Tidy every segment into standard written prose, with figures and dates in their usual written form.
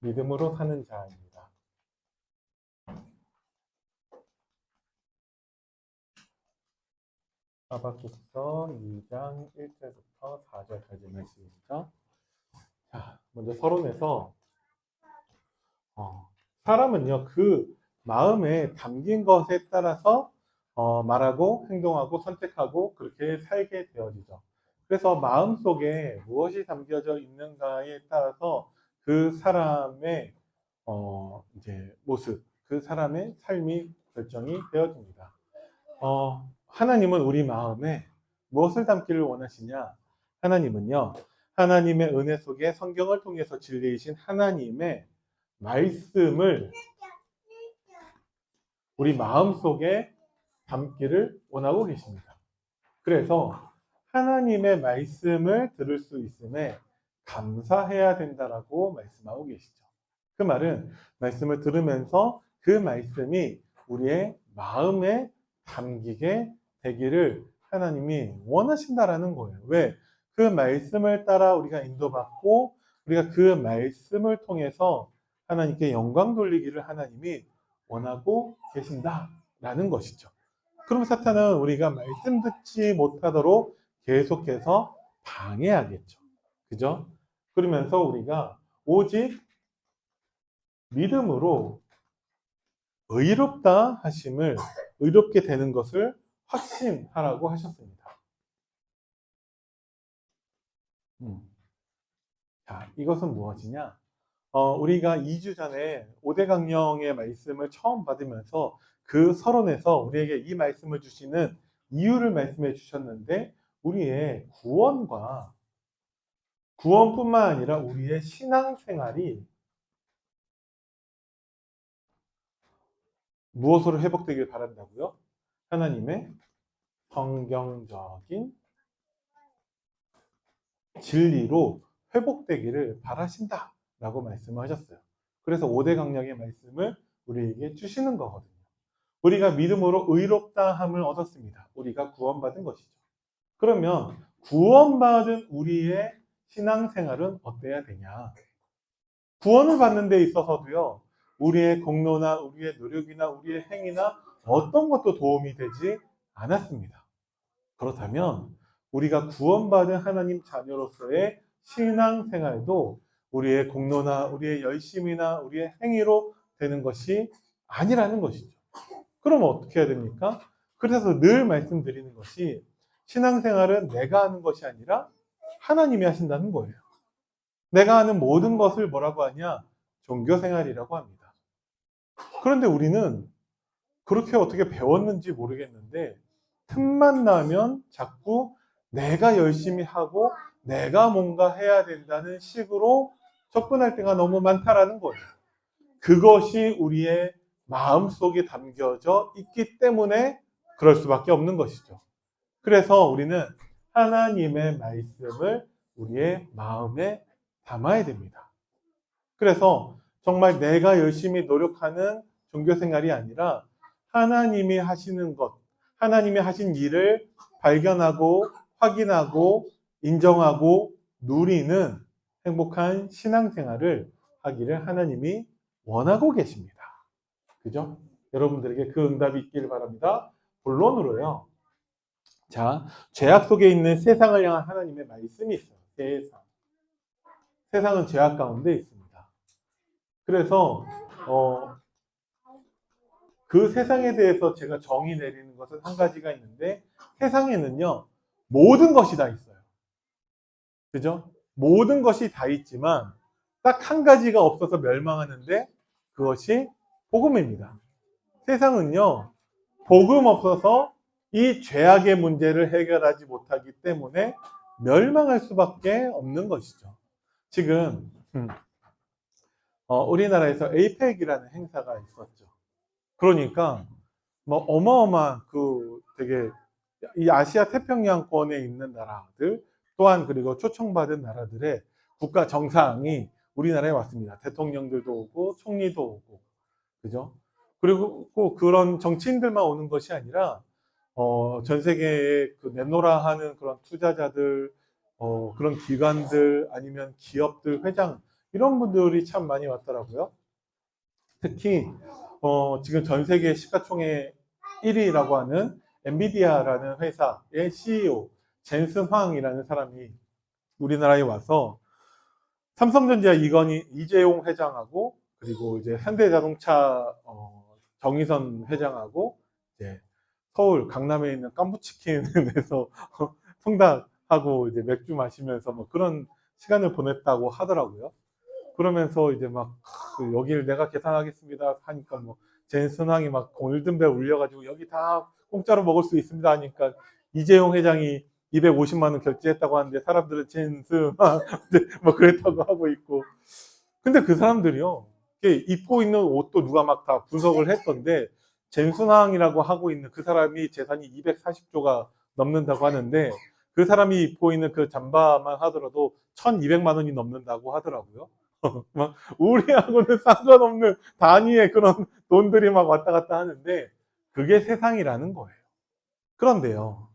믿음으로 사는 자입니다. 하박국서 2장 1절부터 4절까지 말씀이죠. 자, 먼저 서론에서 사람은요, 그 마음에 담긴 것에 따라서 말하고 행동하고 선택하고 그렇게 살게 되어지죠. 그래서 마음속에 무엇이 담겨져 있는가에 따라서 그 사람의 이제 모습, 그 사람의 삶이 결정이 되어집니다. 하나님은 우리 마음에 무엇을 담기를 원하시냐? 하나님은요, 하나님의 은혜 속에 성경을 통해서 진리이신 하나님의 말씀을 우리 마음속에 담기를 원하고 계십니다. 그래서 하나님의 말씀을 들을 수 있음에 감사해야 된다라고 말씀하고 계시죠. 그 말은 말씀을 들으면서 그 말씀이 우리의 마음에 담기게 되기를 하나님이 원하신다라는 거예요. 왜? 그 말씀을 따라 우리가 인도받고 우리가 그 말씀을 통해서 하나님께 영광 돌리기를 하나님이 원하고 계신다라는 것이죠. 그럼 사탄은 우리가 말씀 듣지 못하도록 계속해서 방해하겠죠. 그죠? 그러면서 우리가 오직 믿음으로 의롭다 하심을, 의롭게 되는 것을 확신하라고 하셨습니다. 자, 이것은 무엇이냐? 우리가 2주 전에 5대 강령의 말씀을 처음 받으면서 그 서론에서 우리에게 이 말씀을 주시는 이유를 말씀해 주셨는데, 우리의 구원뿐만 아니라 우리의 신앙생활이 무엇으로 회복되길 바란다고요? 하나님의 성경적인 진리로 회복되기를 바라신다 라고 말씀을 하셨어요. 그래서 5대 강령의 말씀을 우리에게 주시는 거거든요. 우리가 믿음으로 의롭다함을 얻었습니다. 우리가 구원받은 것이죠. 그러면 구원받은 우리의 신앙생활은 어때야 되냐? 구원을 받는 데 있어서도요, 우리의 공로나 우리의 노력이나 우리의 행위나 어떤 것도 도움이 되지 않았습니다. 그렇다면 우리가 구원받은 하나님 자녀로서의 신앙생활도 우리의 공로나 우리의 열심이나 우리의 행위로 되는 것이 아니라는 것이죠. 그럼 어떻게 해야 됩니까? 그래서 늘 말씀드리는 것이 신앙생활은 내가 하는 것이 아니라 하나님이 하신다는 거예요. 내가 하는 모든 것을 뭐라고 하냐? 종교생활이라고 합니다. 그런데 우리는 그렇게 어떻게 배웠는지 모르겠는데 틈만 나면 자꾸 내가 열심히 하고 내가 뭔가 해야 된다는 식으로 접근할 때가 너무 많다라는 거예요. 그것이 우리의 마음속에 담겨져 있기 때문에 그럴 수밖에 없는 것이죠. 그래서 우리는 하나님의 말씀을 우리의 마음에 담아야 됩니다. 그래서 정말 내가 열심히 노력하는 종교생활이 아니라 하나님이 하시는 것, 하나님이 하신 일을 발견하고 확인하고 인정하고 누리는 행복한 신앙생활을 하기를 하나님이 원하고 계십니다. 그죠? 여러분들에게 그 응답이 있기를 바랍니다. 본론으로요. 자, 죄악 속에 있는 세상을 향한 하나님의 말씀이 있어요. 세상은 죄악 가운데 있습니다. 그래서 그 세상에 대해서 제가 정의 내리는 것은 한 가지가 있는데, 세상에는요 모든 것이 다 있어요. 그죠? 모든 것이 다 있지만 딱 한 가지가 없어서 멸망하는데 그것이 복음입니다. 세상은요 복음 없어서 이 죄악의 문제를 해결하지 못하기 때문에 멸망할 수밖에 없는 것이죠. 지금 우리나라에서 에이펙이라는 행사가 있었죠. 그러니까 뭐 어마어마한 그 되게 이 아시아 태평양권에 있는 나라들 또한 그리고 초청받은 나라들의 국가 정상이 우리나라에 왔습니다. 대통령들도 오고 총리도 오고 그죠? 그리고 꼭 그런 정치인들만 오는 것이 아니라 전 세계에 그 내노라 하는 그런 투자자들 그런 기관들 아니면 기업들 회장 이런 분들이 참 많이 왔더라고요. 특히 지금 전 세계 시가총액 1위라고 하는 엔비디아라는 회사의 CEO 젠슨 황이라는 사람이 우리나라에 와서 삼성전자 이재용 회장하고 그리고 이제 현대자동차 정의선 회장하고 이제 서울 강남에 있는 깐부치킨에서 통닭하고 이제 맥주 마시면서 뭐 그런 시간을 보냈다고 하더라고요. 그러면서 이제 막 여기를 내가 계산하겠습니다 하니까 뭐 젠슨 황이 막 골든벨 울려가지고 여기 다 공짜로 먹을 수 있습니다 하니까 이재용 회장이 250만 원 결제했다고 하는데 사람들은 젠슨 황 뭐 그랬다고 하고 있고, 근데 그 사람들이요 입고 있는 옷도 누가 막 다 분석을 했던데 젠슨 황이라고 하고 있는 그 사람이 재산이 240조가 넘는다고 하는데 그 사람이 입고 있는 그 잠바만 하더라도 1200만 원이 넘는다고 하더라고요. 막 우리하고는 상관없는 단위의 그런 돈들이 막 왔다 갔다 하는데 그게 세상이라는 거예요. 그런데요,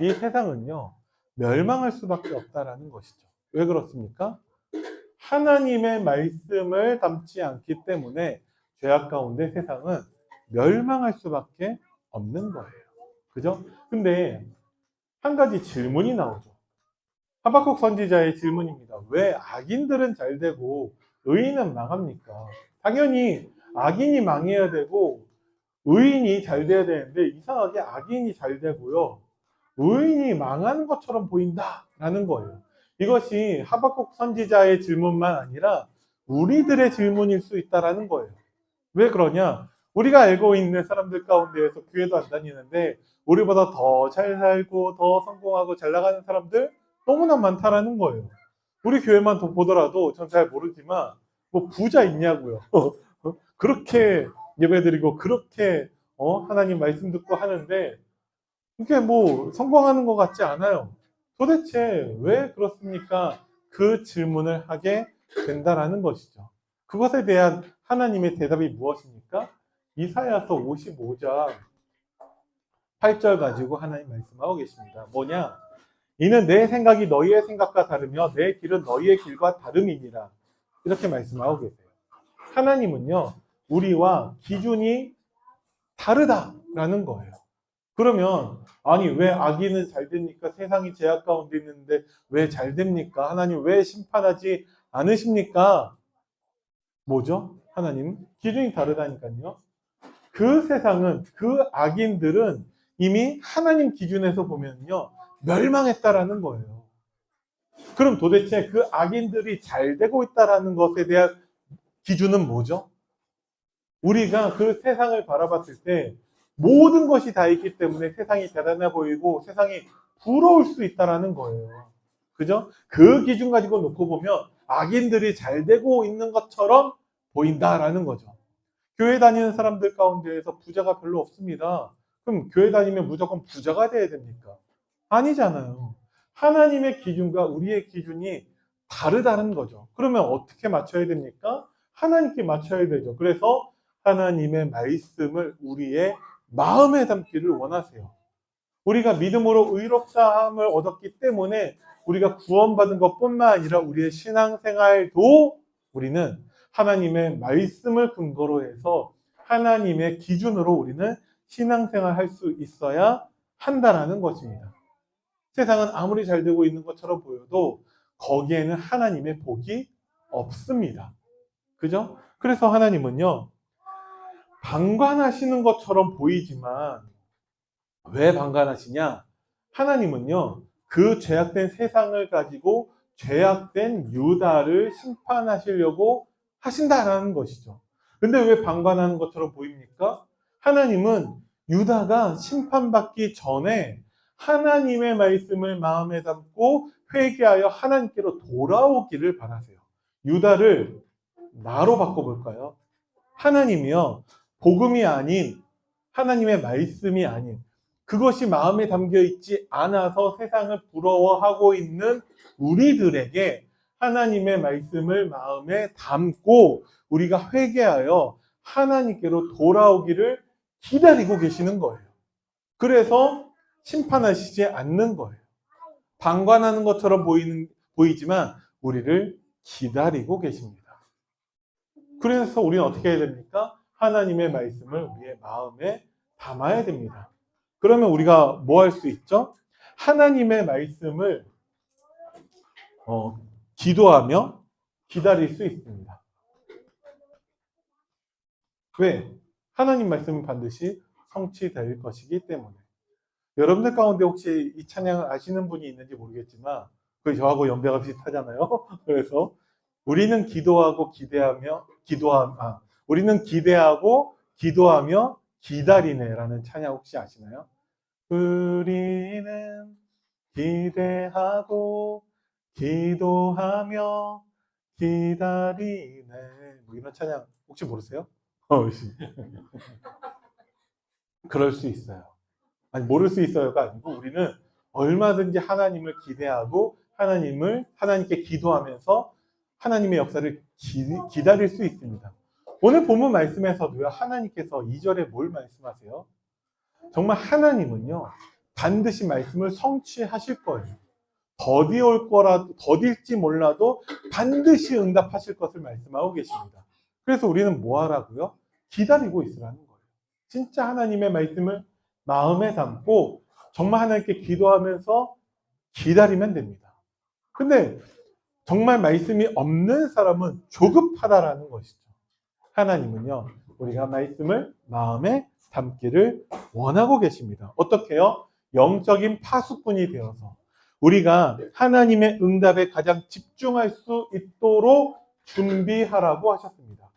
이 세상은요 멸망할 수밖에 없다라는 것이죠. 왜 그렇습니까? 하나님의 말씀을 담지 않기 때문에 죄악 가운데 세상은 멸망할 수밖에 없는 거예요. 그죠? 근데 한 가지 질문이 나오죠. 하박국 선지자의 질문입니다. 왜 악인들은 잘 되고 의인은 망합니까? 당연히 악인이 망해야 되고 의인이 잘 돼야 되는데 이상하게 악인이 잘 되고요, 의인이 망하는 것처럼 보인다라는 거예요. 이것이 하박국 선지자의 질문만 아니라 우리들의 질문일 수 있다라는 거예요. 왜 그러냐? 우리가 알고 있는 사람들 가운데에서 교회도 안 다니는데 우리보다 더 잘 살고 더 성공하고 잘 나가는 사람들 너무나 많다라는 거예요. 우리 교회만 더 보더라도 전 잘 모르지만 뭐 부자 있냐고요. 그렇게 예배드리고 그렇게 하나님 말씀 듣고 하는데 이게 뭐 성공하는 것 같지 않아요. 도대체 왜 그렇습니까? 그 질문을 하게 된다라는 것이죠. 그것에 대한 하나님의 대답이 무엇입니까? 이사야서 55장 8절 가지고 하나님 말씀하고 계십니다. 뭐냐? 이는 내 생각이 너희의 생각과 다르며 내 길은 너희의 길과 다름이니라. 이렇게 말씀하고 계세요. 하나님은요, 우리와 기준이 다르다라는 거예요. 그러면 아니 왜 악인은 잘 됩니까? 세상이 죄악 가운데 있는데 왜 잘 됩니까? 하나님 왜 심판하지 않으십니까? 뭐죠? 하나님 기준이 다르다니까요. 그 세상은, 그 악인들은 이미 하나님 기준에서 보면요 멸망했다라는 거예요. 그럼 도대체 그 악인들이 잘 되고 있다라는 것에 대한 기준은 뭐죠? 우리가 그 세상을 바라봤을 때 모든 것이 다 있기 때문에 세상이 대단해 보이고 세상이 부러울 수 있다라는 거예요. 그죠? 그 기준 가지고 놓고 보면 악인들이 잘 되고 있는 것처럼 보인다라는 거죠. 교회 다니는 사람들 가운데에서 부자가 별로 없습니다. 그럼 교회 다니면 무조건 부자가 돼야 됩니까? 아니잖아요. 하나님의 기준과 우리의 기준이 다르다는 거죠. 그러면 어떻게 맞춰야 됩니까? 하나님께 맞춰야 되죠. 그래서 하나님의 말씀을 우리의 마음에 담기를 원하세요. 우리가 믿음으로 의롭다함을 얻었기 때문에 우리가 구원받은 것뿐만 아니라 우리의 신앙생활도 우리는 하나님의 말씀을 근거로 해서 하나님의 기준으로 우리는 신앙생활 할 수 있어야 한다라는 것입니다. 세상은 아무리 잘 되고 있는 것처럼 보여도 거기에는 하나님의 복이 없습니다. 그죠? 그래서 하나님은요, 방관하시는 것처럼 보이지만 왜 방관하시냐? 하나님은요, 그 죄악된 세상을 가지고 죄악된 유다를 심판하시려고 하신다라는 것이죠. 근데 왜 방관하는 것처럼 보입니까? 하나님은 유다가 심판받기 전에 하나님의 말씀을 마음에 담고 회개하여 하나님께로 돌아오기를 바라세요. 유다를 나로 바꿔볼까요? 하나님이요, 복음이 아닌, 하나님의 말씀이 아닌, 그것이 마음에 담겨 있지 않아서 세상을 부러워하고 있는 우리들에게 하나님의 말씀을 마음에 담고 우리가 회개하여 하나님께로 돌아오기를 기다리고 계시는 거예요. 그래서 심판하시지 않는 거예요. 방관하는 것처럼 보이지만 우리를 기다리고 계십니다. 그래서 우리는 어떻게 해야 됩니까? 하나님의 말씀을 우리의 마음에 담아야 됩니다. 그러면 우리가 뭐 할 수 있죠? 하나님의 말씀을 기도하며 기다릴 수 있습니다. 왜? 하나님 말씀은 반드시 성취될 것이기 때문에. 여러분들 가운데 혹시 이 찬양을 아시는 분이 있는지 모르겠지만 그 저하고 연배가 비슷하잖아요. 그래서 우리는 기도하고 우리는 기대하고 기도하며 기다리네라는 찬양 혹시 아시나요? 우리는 기대하고 기도하며 기다리네. 뭐 이런 찬양 혹시 모르세요? 그럴 수 있어요. 아니, 모를 수 있어요가 아니고 우리는 얼마든지 하나님을 기대하고 하나님께 기도하면서 하나님의 역사를 기다릴 수 있습니다. 오늘 본문 말씀에서도요, 하나님께서 2절에 뭘 말씀하세요? 정말 하나님은요, 반드시 말씀을 성취하실 거예요. 더딜지 몰라도 반드시 응답하실 것을 말씀하고 계십니다. 그래서 우리는 뭐 하라고요? 기다리고 있으라는 거예요. 진짜 하나님의 말씀을 마음에 담고 정말 하나님께 기도하면서 기다리면 됩니다. 근데 정말 말씀이 없는 사람은 조급하다라는 것이죠. 하나님은요, 우리가 말씀을 마음에 담기를 원하고 계십니다. 어떻게요? 영적인 파수꾼이 되어서 우리가 하나님의 응답에 가장 집중할 수 있도록 준비하라고 하셨습니다.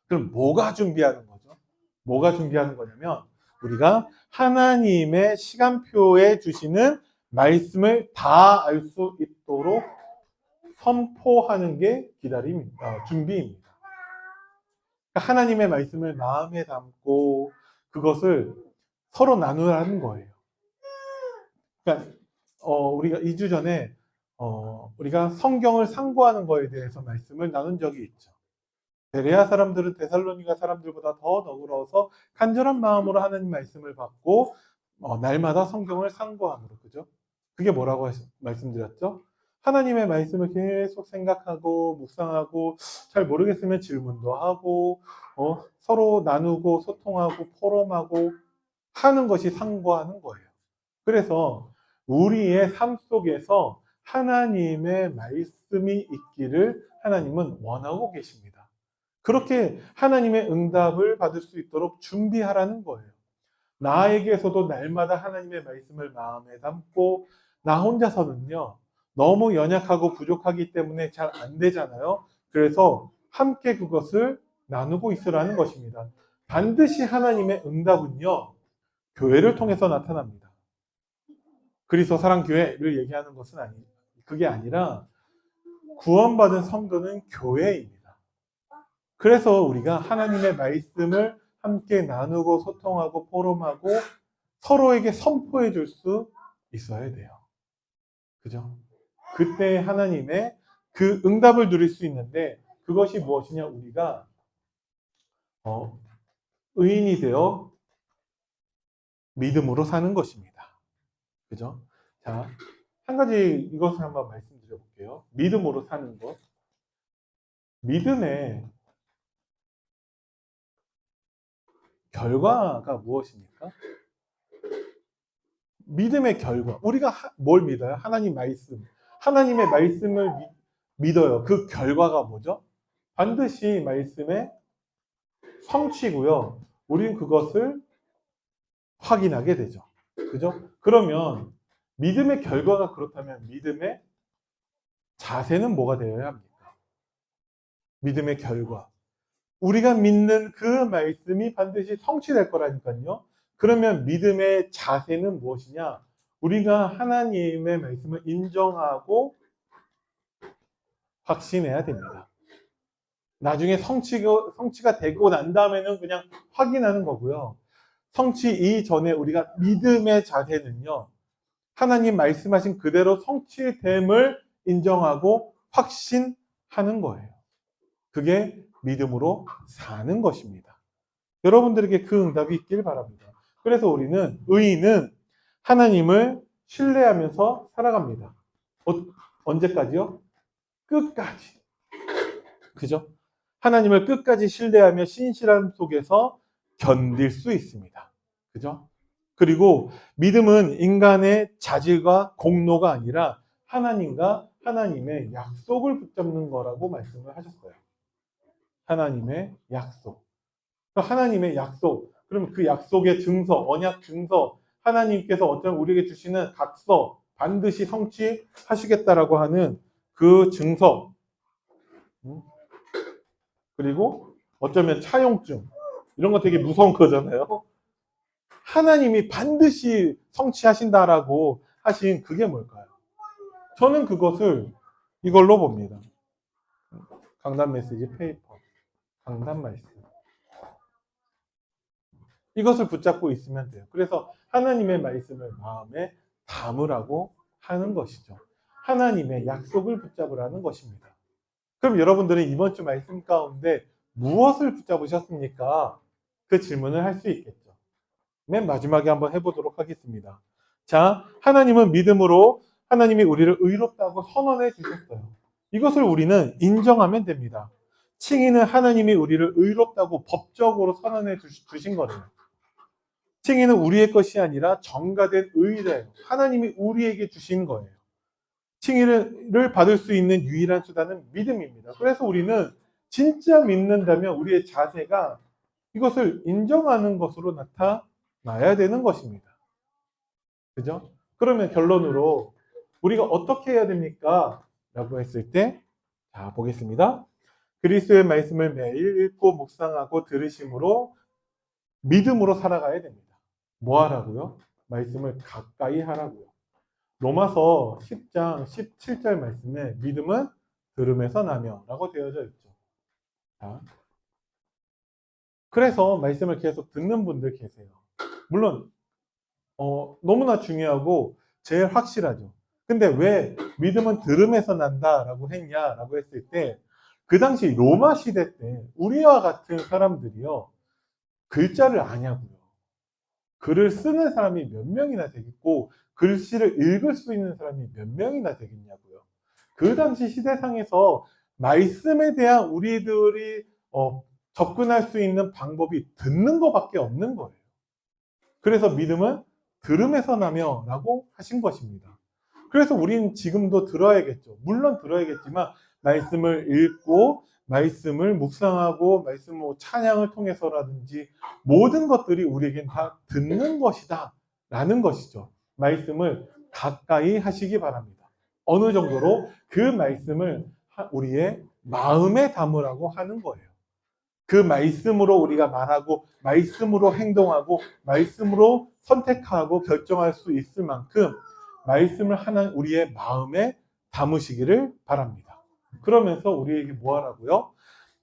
그럼 뭐가 준비하는 거죠? 뭐가 준비하는 거냐면 우리가 하나님의 시간표에 주시는 말씀을 다 알 수 있도록 선포하는 게 준비입니다. 하나님의 말씀을 마음에 담고 그것을 서로 나누라는 거예요. 그러니까 우리가 2주 전에 우리가 성경을 상고하는 거에 대해서 말씀을 나눈 적이 있죠. 베레아 사람들은 데살로니가 사람들보다 더 너그러워서 간절한 마음으로 하나님 말씀을 받고 날마다 성경을 상고함으로, 그죠? 그게 뭐라고 말씀드렸죠? 하나님의 말씀을 계속 생각하고 묵상하고 잘 모르겠으면 질문도 하고 서로 나누고 소통하고 포럼하고 하는 것이 상고하는 거예요. 그래서 우리의 삶 속에서 하나님의 말씀이 있기를 하나님은 원하고 계십니다. 그렇게 하나님의 응답을 받을 수 있도록 준비하라는 거예요. 나에게서도 날마다 하나님의 말씀을 마음에 담고 나 혼자서는요, 너무 연약하고 부족하기 때문에 잘 안 되잖아요. 그래서 함께 그것을 나누고 있으라는 것입니다. 반드시 하나님의 응답은요, 교회를 통해서 나타납니다. 그리스도 사랑교회를 얘기하는 것은 그게 아니라 구원받은 성도는 교회입니다. 그래서 우리가 하나님의 말씀을 함께 나누고 소통하고 포럼하고 서로에게 선포해 줄 수 있어야 돼요. 그죠? 그때 하나님의 그 응답을 누릴 수 있는데 그것이 무엇이냐? 우리가 의인이 되어 믿음으로 사는 것입니다. 그죠? 자, 한 가지 이것을 한번 말씀드려 볼게요. 믿음으로 사는 것. 믿음의 결과가 무엇입니까? 믿음의 결과. 우리가 뭘 믿어요? 하나님 말씀. 하나님의 말씀을 믿어요. 그 결과가 뭐죠? 반드시 말씀의 성취고요. 우리는 그것을 확인하게 되죠. 그죠? 그러면 믿음의 결과가 그렇다면 믿음의 자세는 뭐가 되어야 합니까? 믿음의 결과. 우리가 믿는 그 말씀이 반드시 성취될 거라니까요. 그러면 믿음의 자세는 무엇이냐? 우리가 하나님의 말씀을 인정하고 확신해야 됩니다. 나중에 성취가 되고 난 다음에는 그냥 확인하는 거고요. 성취 이전에 우리가 믿음의 자세는요, 하나님 말씀하신 그대로 성취됨을 인정하고 확신하는 거예요. 그게 믿음으로 사는 것입니다. 여러분들에게 그 응답이 있길 바랍니다. 그래서 우리는 의인은 하나님을 신뢰하면서 살아갑니다. 언제까지요? 끝까지. 그죠? 하나님을 끝까지 신뢰하며 신실함 속에서 견딜 수 있습니다. 그죠? 그리고 믿음은 인간의 자질과 공로가 아니라 하나님과 하나님의 약속을 붙잡는 거라고 말씀을 하셨어요. 하나님의 약속. 하나님의 약속. 그럼 그 약속의 증서, 언약 증서, 하나님께서 어떤 우리에게 주시는 각서, 반드시 성취하시겠다라고 하는 그 증서. 그리고 어쩌면 차용증. 이런 거 되게 무서운 거잖아요. 하나님이 반드시 성취하신다라고 하신 그게 뭘까요? 저는 그것을 이걸로 봅니다. 강단 메시지 페이퍼. 강단 말씀. 이것을 붙잡고 있으면 돼요. 그래서 하나님의 말씀을 마음에 담으라고 하는 것이죠. 하나님의 약속을 붙잡으라는 것입니다. 그럼 여러분들은 이번 주 말씀 가운데 무엇을 붙잡으셨습니까? 그 질문을 할 수 있겠죠. 맨 마지막에 한번 해보도록 하겠습니다. 자, 하나님은 믿음으로 하나님이 우리를 의롭다고 선언해 주셨어요. 이것을 우리는 인정하면 됩니다. 칭의는 하나님이 우리를 의롭다고 법적으로 선언해 주신 거예요. 칭의는 우리의 것이 아니라 전가된 의래요. 하나님이 우리에게 주신 거예요. 칭의를 받을 수 있는 유일한 수단은 믿음입니다. 그래서 우리는 진짜 믿는다면 우리의 자세가 이것을 인정하는 것으로 나타나야 되는 것입니다. 그죠? 그러면 결론으로 우리가 어떻게 해야 됩니까? 라고 했을 때, 자, 보겠습니다. 그리스도의 말씀을 매일 읽고 묵상하고 들으심으로 믿음으로 살아가야 됩니다. 뭐 하라고요? 말씀을 가까이 하라고요. 로마서 10장 17절 말씀에 믿음은 들음에서 나며 라고 되어져 있죠. 자, 그래서 말씀을 계속 듣는 분들 계세요. 물론 너무나 중요하고 제일 확실하죠. 근데 왜 믿음은 들음에서 난다라고 했냐라고 했을 때 그 당시 로마 시대 때 우리와 같은 사람들이요 글자를 아냐고요. 글을 쓰는 사람이 몇 명이나 되겠고 글씨를 읽을 수 있는 사람이 몇 명이나 되겠냐고요. 그 당시 시대상에서 말씀에 대한 우리들이 접근할 수 있는 방법이 듣는 것밖에 없는 거예요. 그래서 믿음은 들음에서 나며 라고 하신 것입니다. 그래서 우리는 지금도 들어야겠죠. 물론 들어야겠지만 말씀을 읽고 말씀을 묵상하고 말씀을 찬양을 통해서라든지 모든 것들이 우리에겐 다 듣는 것이다 라는 것이죠. 말씀을 가까이 하시기 바랍니다. 어느 정도로 그 말씀을 우리의 마음에 담으라고 하는 거예요. 그 말씀으로 우리가 말하고 말씀으로 행동하고 말씀으로 선택하고 결정할 수 있을 만큼 말씀을 우리의 마음에 담으시기를 바랍니다. 그러면서 우리에게 뭐 하라고요?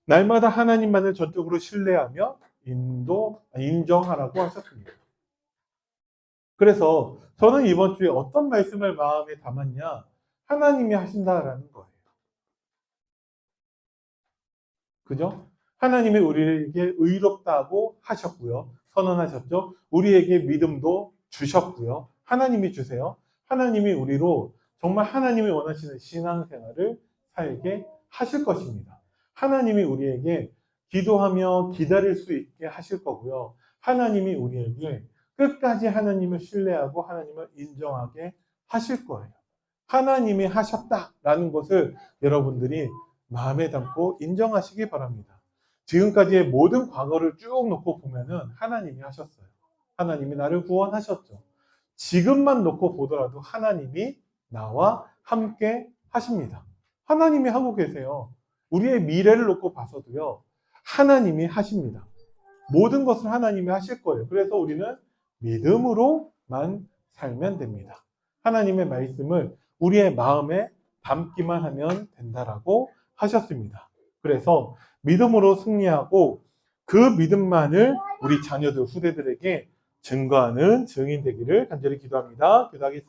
날마다 하나님만을 전적으로 신뢰하며 인정하라고 하셨습니다. 그래서 저는 이번 주에 어떤 말씀을 마음에 담았냐? 하나님이 하신다라는 거예요. 그죠? 하나님이 우리에게 의롭다고 하셨고요. 선언하셨죠. 우리에게 믿음도 주셨고요. 하나님이 주세요. 하나님이 우리로 정말 하나님이 원하시는 신앙생활을 살게 하실 것입니다. 하나님이 우리에게 기도하며 기다릴 수 있게 하실 거고요. 하나님이 우리에게 끝까지 하나님을 신뢰하고 하나님을 인정하게 하실 거예요. 하나님이 하셨다라는 것을 여러분들이 마음에 담고 인정하시기 바랍니다. 지금까지의 모든 과거를 쭉 놓고 보면은 하나님이 하셨어요. 하나님이 나를 구원하셨죠. 지금만 놓고 보더라도 하나님이 나와 함께 하십니다. 하나님이 하고 계세요. 우리의 미래를 놓고 봐서도요. 하나님이 하십니다. 모든 것을 하나님이 하실 거예요. 그래서 우리는 믿음으로만 살면 됩니다. 하나님의 말씀을 우리의 마음에 담기만 하면 된다라고 하셨습니다. 그래서 믿음으로 승리하고 그 믿음만을 우리 자녀들, 후대들에게 증거하는 증인 되기를 간절히 기도합니다. 기도하겠습니다.